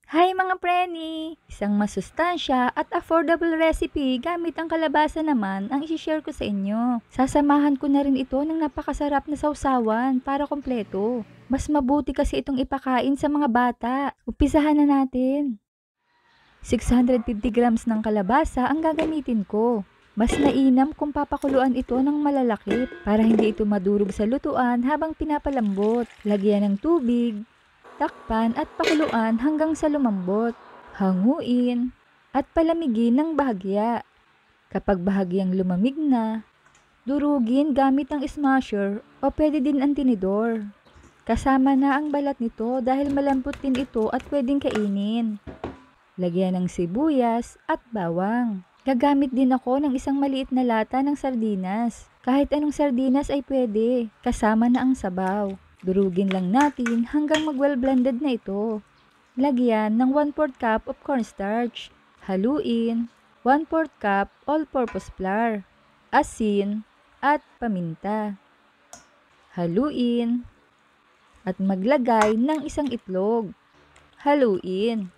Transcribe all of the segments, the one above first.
Hi mga preni! Isang masustansya at affordable recipe gamit ang kalabasa naman ang isi-share ko sa inyo. Sasamahan ko na rin ito ng napakasarap na sausawan para kompleto. Mas mabuti kasi itong ipakain sa mga bata. Umpisahan na natin. 650 grams ng kalabasa ang gagamitin ko. Mas mainam kung papakuluan ito ng malalaki para hindi ito madurog sa lutuan habang pinapalambot. Lagyan ng tubig, takpan at pakuluan hanggang sa lumambot. Hanguin at palamigin ng bahagya. Kapag bahagyang lumamig na, durugin gamit ang smasher o pwede din ang tinidor. Kasama na ang balat nito dahil malambot din ito at pwedeng kainin. Lagyan ng sibuyas at bawang. Gagamit din ako ng isang maliit na lata ng sardinas. Kahit anong sardinas ay pwede, kasama na ang sabaw. Durugin lang natin hanggang mag-well blended na ito. Lagyan ng 1/4 cup of cornstarch. Haluin, 1/4 cup all-purpose flour, asin, at paminta. Haluin, at maglagay ng isang itlog. Haluin.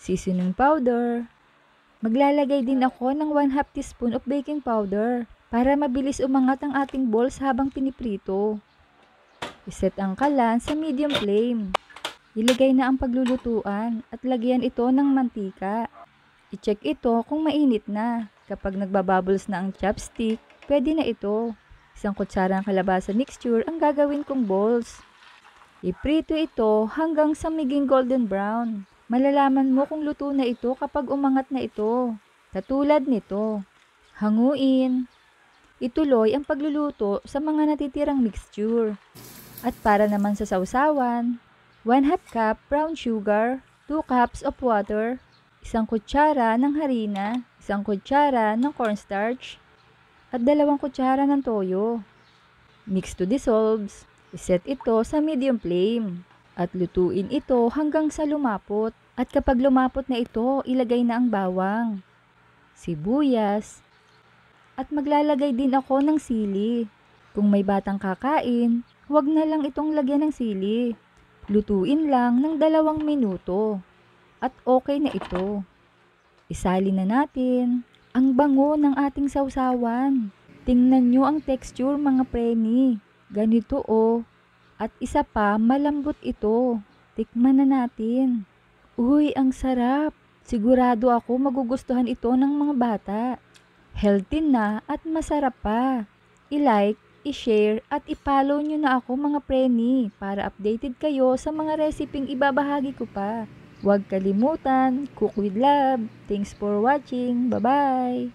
Seasoning powder. Maglalagay din ako ng 1/2 teaspoon of baking powder para mabilis umangat ang ating balls habang piniprito. Iset ang kalan sa medium flame. Ilagay na ang paglulutuan at lagyan ito ng mantika. I-check ito kung mainit na. Kapag nagbabubbles na ang chopstick, pwede na ito. Isang kutsara ng kalabasa mixture ang gagawin kong balls. Iprito ito hanggang sa maging golden brown. Malalaman mo kung luto na ito kapag umangat na ito. Katulad nito. Hanguin. Ituloy ang pagluluto sa mga natitirang mixture. At para naman sa sausawan, 1/2 cup brown sugar, 2 cups of water, isang kutsara ng harina, isang kutsara ng cornstarch, at 2 kutsara ng toyo. Mix to dissolves. Iset ito sa medium flame. At lutuin ito hanggang sa lumapot. At kapag lumapot na ito, ilagay na ang bawang, sibuyas, at maglalagay din ako ng sili. Kung may batang kakain, huwag na lang itong lagyan ng sili. Lutuin lang ng 2 minuto. At okay na ito. Isalin na natin. Ang bango ng ating sausawan. Tingnan nyo ang texture mga preni. Ganito oh. At isa pa, malambot ito. Tikman na natin. Uy, ang sarap. Sigurado ako magugustuhan ito ng mga bata. Healthy na at masarap pa. I-like, i-share at i-follow nyo na ako mga preni para updated kayo sa mga reseping ibabahagi ko pa. Huwag kalimutan, cook with love. Thanks for watching. Bye-bye!